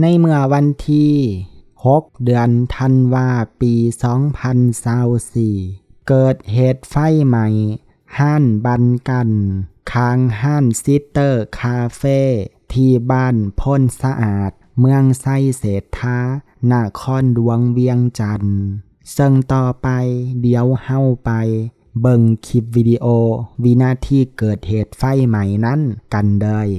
ในเมื่อวันที่6 เดือนธันวาปี 2024เกิดเหตุไฟไหม้ห้านบันกันข้างห้านซิสเตอร์คาเฟ่ที่บ้านพ้นสะอาดเมืองไซเศรษฐานครหลวงเวียงจันทน์ซึ่งต่อไปเดี๋ยวเฮาไปเบิ่งคลิปวิดีโอวินาทีเกิดเหตุไฟไหม้นั้นกันเลย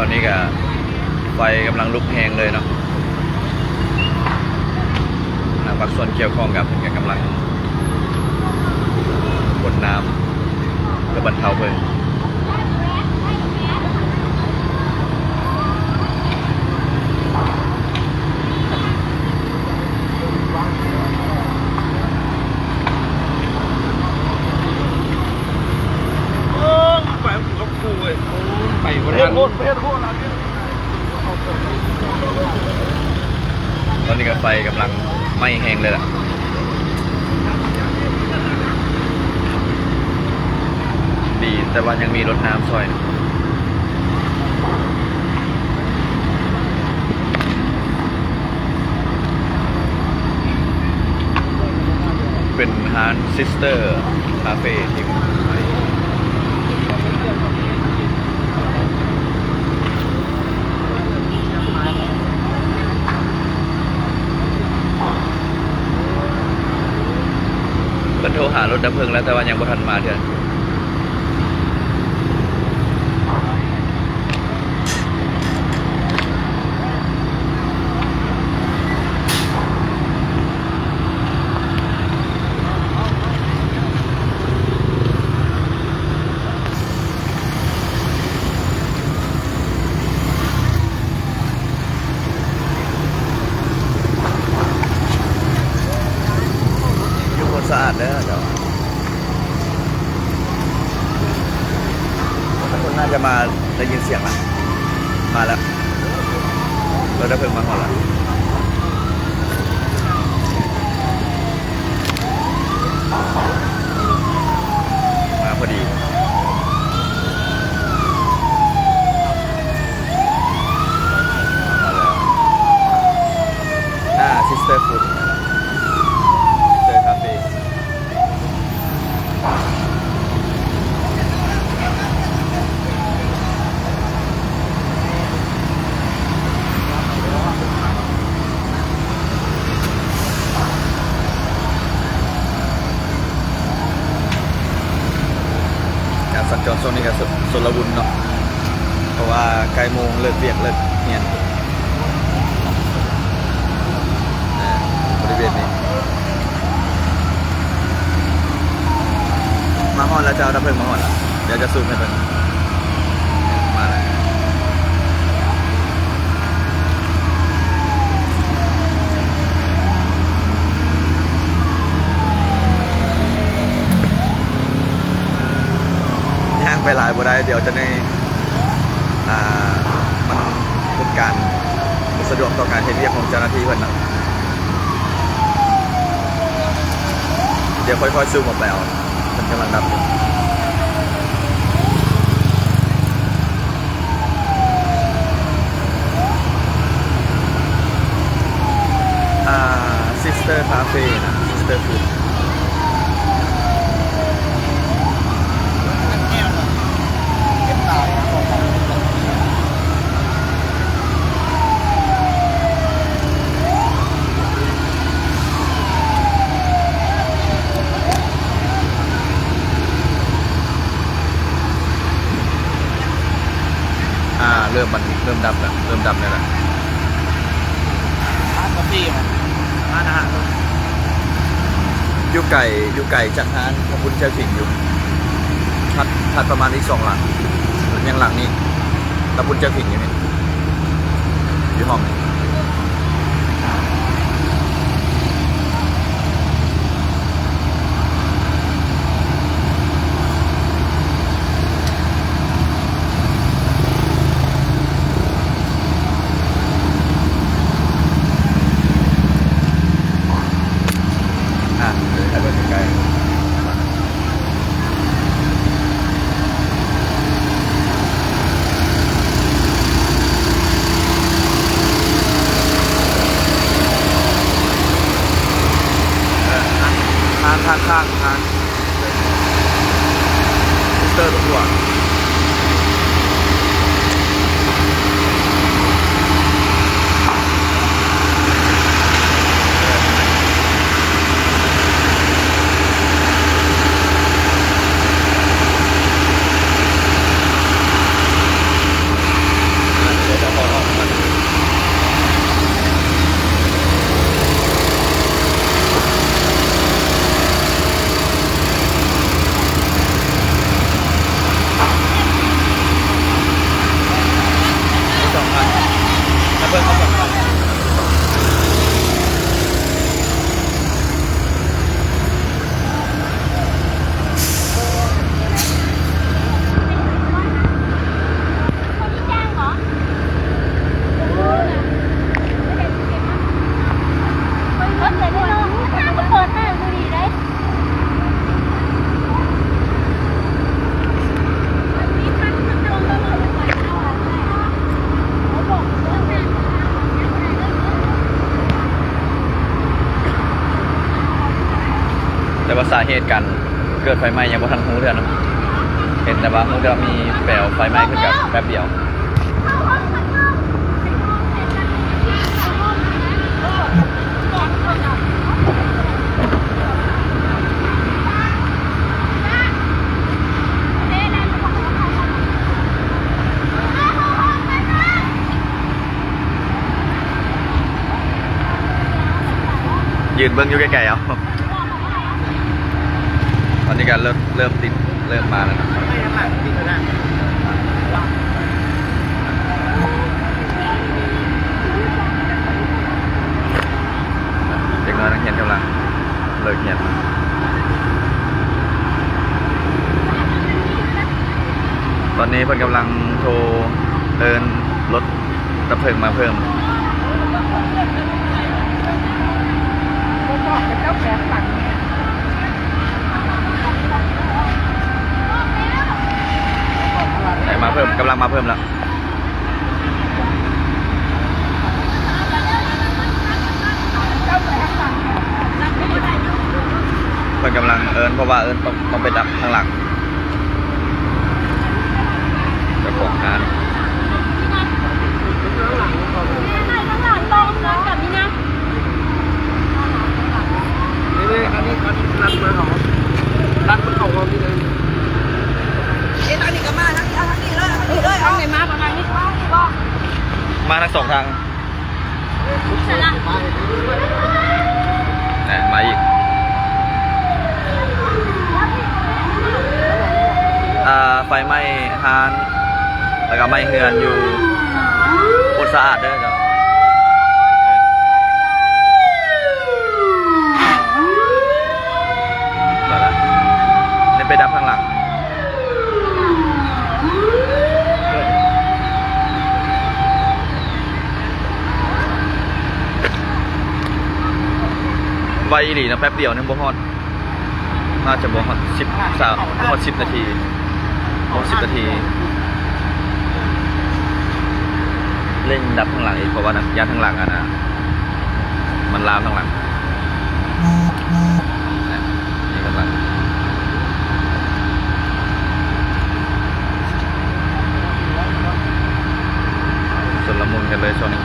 ตอนนี้ก็ไฟกำลังลุกแรงเลยเนาะบางส่วนเกี่ยวข้องกับกำลังบนน้ำกับบรรเทาเพลิงตอนนี้ก็ไฟกำลังไหม้แห้งเลยล่ะดีแต่ว่ายังมีรถน้ำซอยเป็นร้านซิสเตอร์คาเฟ่ที่โทรหารถดับเพลิงแล้วแต่ว่ายังบ่ทันมาเถอะสะอาดเลยเดี๋ยวคนน่าจะมาได้ยินเสียงแล้วมาแล้วเราได้เพิ่งมาหอดแล้วมาพอดีมาแล้วหน้าซิสเตอร์ฟูดคาเฟ่การสัญจรโซนนี้ก็สลบุญเนาะเพราะว่าใกล้โมงเลิกเวียกเลิกเงียน ริเวณนี้มาฮอดแล้วเจ้าดับเพลิงมาฮอดแล้วเดี๋ยวจะซูมให้เพิ่นมาแล้วย่างไปหลายบ่ได้เดี๋ยวจะในมันเป็นการสะดวกต่อการเฮ็ดเวียกของเจ้าหน้าที่เพิ่นนะเดี๋ยวค่อยๆซูมออกไปเอามันกำลังดับอยู่ซิสเตอร์คาเฟ่นะซิสเตอร์ฟู้ดเริ่มดับแล้วเริ่มดับแล้วแหละร้านกาแฟร้านอาหารอยู่ไก่จากร้านพระพุทธเจ้าถิ่งอยู่ถัดประมาณอีก2 หลังยังหลังนี้พระพุทธเจ้าถิ่งอยู่นี่อยู่ห้องนี้ข้างมิสเตอร์ตัวแต่ว่าสาเหตุการเกิดไฟไหม้ยังบ่ทันรู้เรื่องนะเห็นแต่ว่ารู้แต่ว่ามีแปลวไฟไหม้ขึ้นกับแป๊บเดียวยืนเบิ้งอยู่ใกล้ๆเอาตอนนี้การเริ่มติดเริ่มมาแล้วนะเด็กน้อยนักเรียนกำลังเลิกเรียนตอนนี้เพิ่นกำลังโทรเอิ้นรถดับเพลิงมาเพิ่มมาเพิ่มกำลังมาเพิ่มแล้วเพิ่นกำลังเอิญเพราะว่าเอิญต้องไปดับข้างหลังจะของงานอันนี้รันมาหรอรันมันเขาเรานี่เลยอันนี้ก็มาทั้งนี้เลยเอาไหนมาประมาณนี้ก็มาทั้ง2 ทาง มาอีกไฟไหม้ฮานแล้วก็ไหม้เฮือนอยู่บนสะอาดเด้อจ้ะมาละนี่ไปดับข้างหลังไวอีหลีนะแป๊บเดียวนึงบ่ฮอดน่าจะบ่ฮอด10 นาทีบ่10 นาทีเร่งดับข้างหลังอีกเพราะว่าน้ำยาข้างหลังอะนะมันลามข้างหลังนี่ข้างหลังส่วนละมุนกันเลยช่วงนี้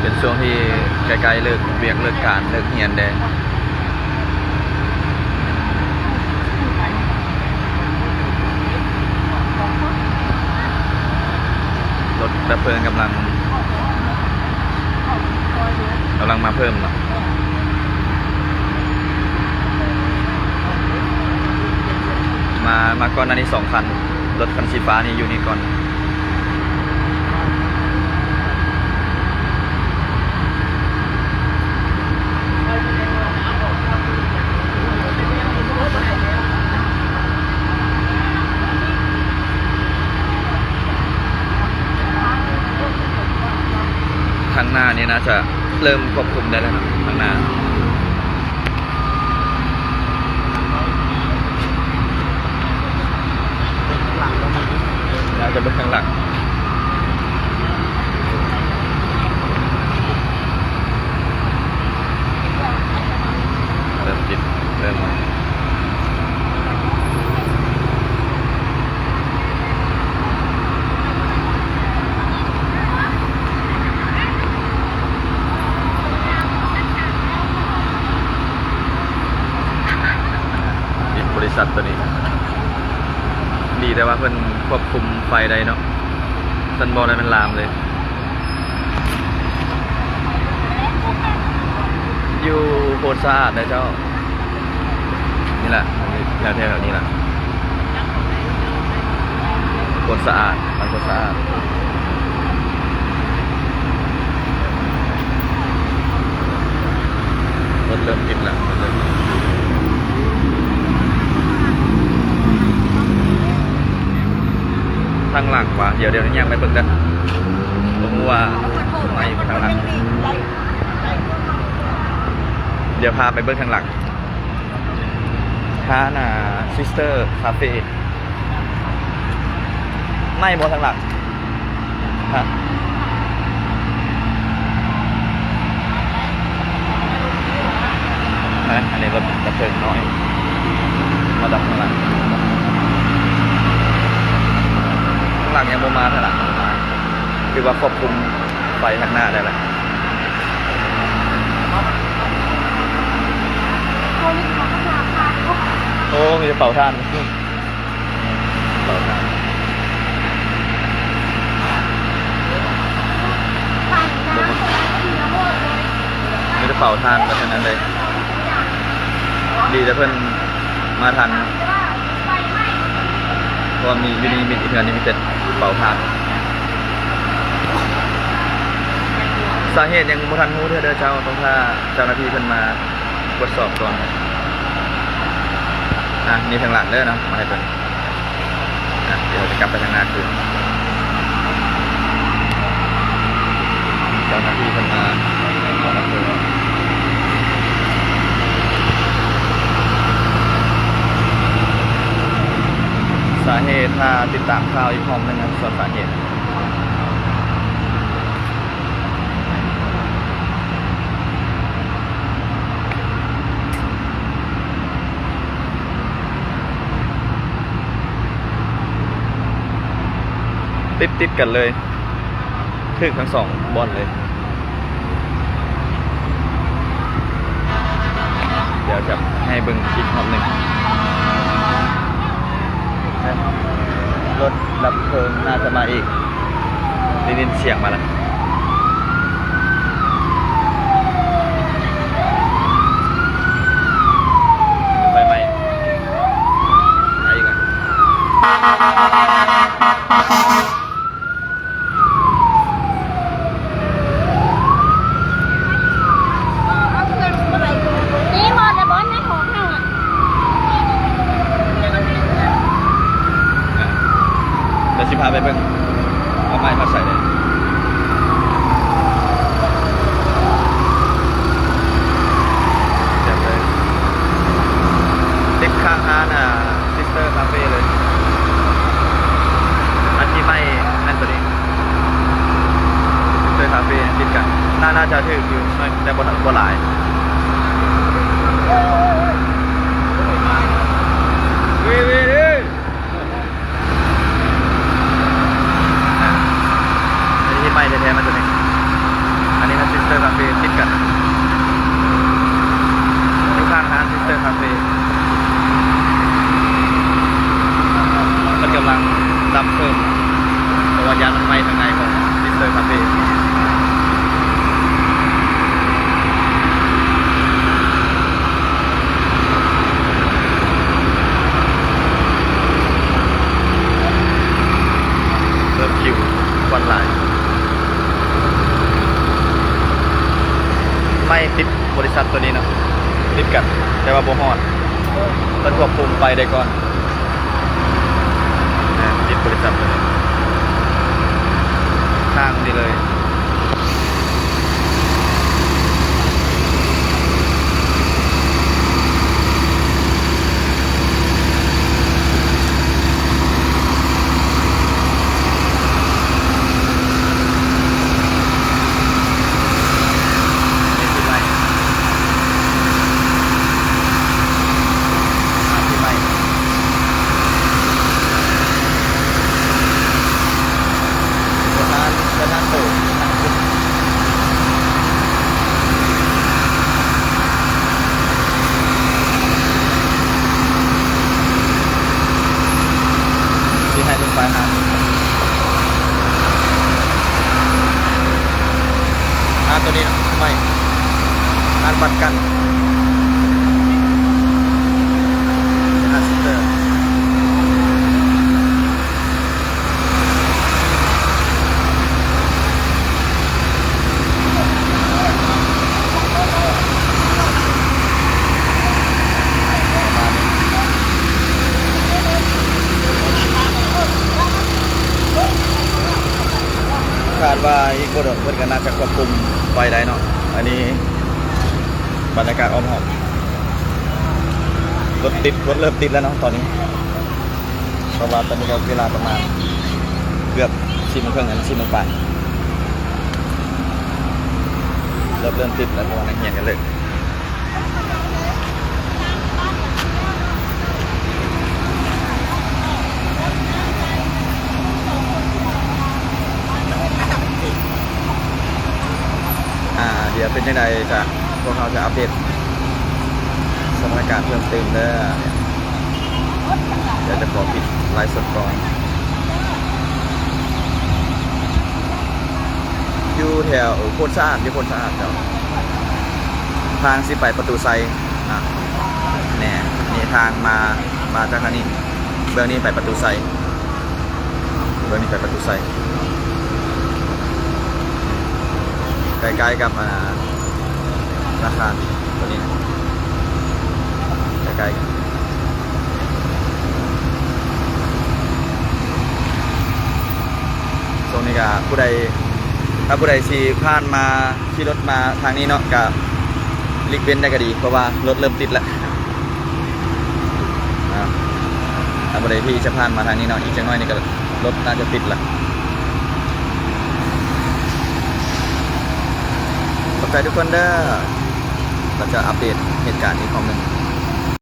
เป็นช่วงที่ใกล้ๆเลิกเวียกเลิกการเลิกเฮียนแดงรถดับเพลิงกำลังมาเพิ่มเนาะมาก่อนหน้านี้2 คันรถคันสีฟ้านี่อยู่นี่ก่อนข้างหน้านี้น่าจะเริ่มควบคุมได้แล้วนะข้างหน้าน่าจะเป็นข้างหลังเริ่มติดเริ่มบริษัทตัวนี้ดีแต่ว่าเพิ่นควบคุมไฟได้เนาะสันบอลได้เป็นลามเลยอยู่โพนสะอาดนะเจ้านี่แหละแถวนี้แหละโพนสะอาดมันก็สะอาดรถเริ่มติดแล้วทางหลังวะเดี๋ยวนี้ยังไม่เปิดกันผมว่าไม่ทางหลังเดี๋ยวพาไปเบิ้งทางหลังคานาซิสเตอร์คาเฟ่ไม่บนทางหลังฮะอันนี้รถดับเพลิงน้อยมาดับข้างหลังหลังยังบ่มาเท่าไหร่คือว่าควบคุมไฟทางหน้าได้แหละโอ้มีเป่าท่านเป่าท่านมีแต่เป่าท่านแบบนั้นเลยดีแต่เพื่อนมาทันเพราะมียูนิมิตอีกเงินนี่มีแต่เป่าผ่านสาเหตุยังบ่ทันรู้เด้อเจ้าต้องถ้าเจ้าหน้าที่เพิ่นมาตรวจสอบก่อนนี่ทางหลังเด้อเนาะมาให้เพิ่นเดี๋ยวจะกลับไปทางหน้าคืนเจ้าหน้าที่เพิ่นมาขอรับเพิ่นสาเหตุถ้าติดตามข่าวอีกห้องนึงนะส่วนสาเหตุติดกันเลยถึงทั้ง2 บอนเลยเดี๋ยวจะให้เบิ่งอีกห้องนึงรถดับเพลิงน่าจะมาอีกได้ยินเสียงมาแล้ว เอาไม้มาใส่เลยเจ็บเลยติดข้างร้านซิสเตอร์คาเฟ่เลยอันที่ไม่นั่นตัวนี้ซิสเตอร์คาเฟ่ติดกันน่าจะถืออยู่แต่บนหลายวีอันนี้ที่ไม่แท้ๆมันตัวนี้อันนี้นะซิสเตอร์คาเฟ่ติดกันที่ข้างร้านซิสเตอร์คาเฟ่มันกำลังดับเพิ่มเพราะว่ายานมันไหม้ทางในของซิสเตอร์คาเฟ่เริ่มคิวควันหลายไม่ติดบริษัทตัวนี้เนาะติดกันแต่ว่าโบฮอดต้องควบคุมไปได้ก่อนติดบริษัทตัวนี้ข้างดีเลยให้ลงไปตัวนี้ไม่บัตรกันซิสเตอร์คาดว่าอีกคนเพื่อนกันน่าจะควบคุมไฟได้เนาะอันนี้บรรยากาศอ้อมหอมรถเริ่มติดแล้วเนาะตอนนี้เพราะว่าตอนนี้ก็เวลาประมาณเกือบ4 โมงครึ่ง4 โมงปลายเริ่มติดแล้วเพราะว่านักเรียนกันเลยเดี๋ยวเป็นยังไงจะพวกเขาจะอัปเดตสถานการณ์เพิ่มเติมแล้วเดี๋ยวจะขอปิดไลฟ์สดก่อนอยู่แถวโพนสะอาดเจ้าทางสิไปประตูไซเนี่ยนี่ทางมาจากทางนี้เบื้องนี้ไปประตูไซใกล้ๆกับราคาตัวนี้ใกล้ๆกันตรงนี้ก็ถ้าผู้ใดขี่ผ่านมาขี่รถมาทางนี้เนาะก็หลีกเว้นได้ก็ดีเพราะว่ารถเริ่มติดแล้วถ้าผู้ใดที่จะผ่านมาทางนี้เนาะอีกจังน้อยนี่ก็รถน่าจะติดแล้วขอบใจทุกคนเด้อเราจะอัปเดตเหตุการณ์อีกครั้งหนึ่ง